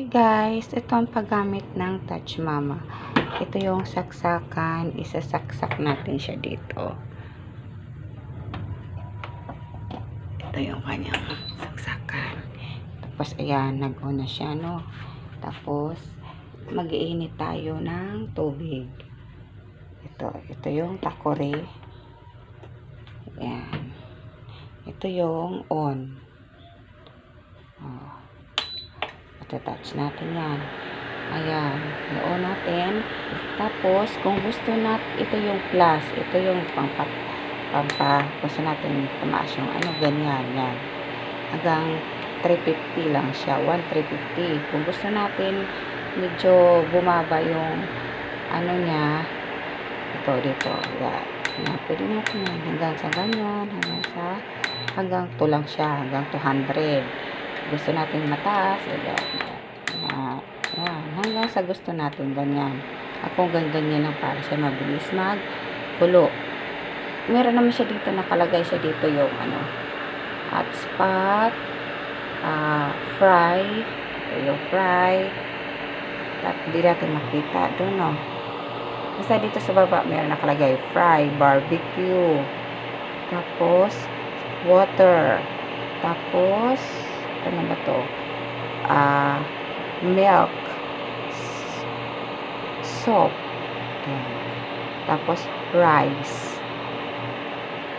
Guys, ito ang paggamit ng Touch Mama. Ito yung saksakan, isasaksak natin siya dito. Ito yung kanyang saksakan. Tapos ayan, nag-on na siya, no? Tapos mag-iinit tayo ng tubig. Ito yung takore. Ayan. Ito yung on. Touch natin yan. Ayan. I-on natin. Tapos, kung gusto natin, ito yung plus. Ito yung gusto natin tumaas yung ganyan. Yan. Hanggang 350 lang siya. 1,350. Kung gusto natin, medyo bumaba yung niya. Ito, dito. Yan. Yan. Pwede natin yan. Hanggang sa ganyan. Hanggang to lang siya. Hanggang 200. Gusto natin mataas, yan, hanggang sa gusto natin, ganyan. Ako ganyan lang para siya mabilis magkulo. Meron naman siya dito, nakalagay siya dito yung hotspot, fry, ito yung fry, at hindi natin makita doon, no. Basta dito sa baba, meron nakalagay fry, barbecue, tapos water, tapos ano ba to? Milk, soap, tapos rice.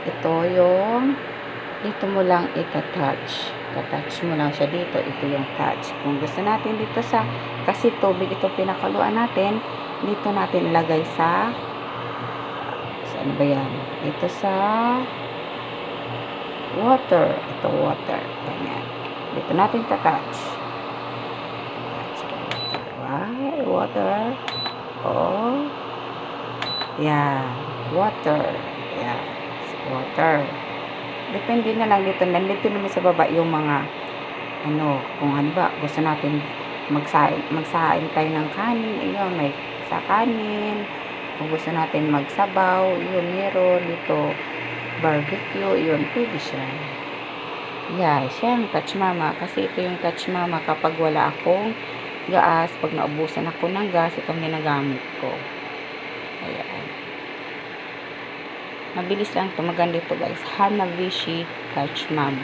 Ito yung dito mo lang itatouch. Tatouch mo lang siya dito. Ito yung touch. Kung gusto natin dito kasi tubig ito pinakaluan natin, dito natin ilagay saan ba yan? Ito sa water. Ito water. Ganyan. Dito natin tatouch. Water. Oh. Yan. Water. Yan. Water. Depende na lang dito. Nandito naman sa baba yung mga kung ba, gusto natin magsain tayo ng kanin. Ayun, may sa kanin. Kung gusto natin magsabaw, yun, meron dito. Barbecue, yun, pwede siya. Yeah, siya yung Touch Mama. Kasi ito yung Touch Mama kapag wala akong gas, pag naubusan ako ng gas, itong ginagamit ko. Ayan. Mabilis lang ito. Maganda ito, guys. Hanabishi Touch Mama.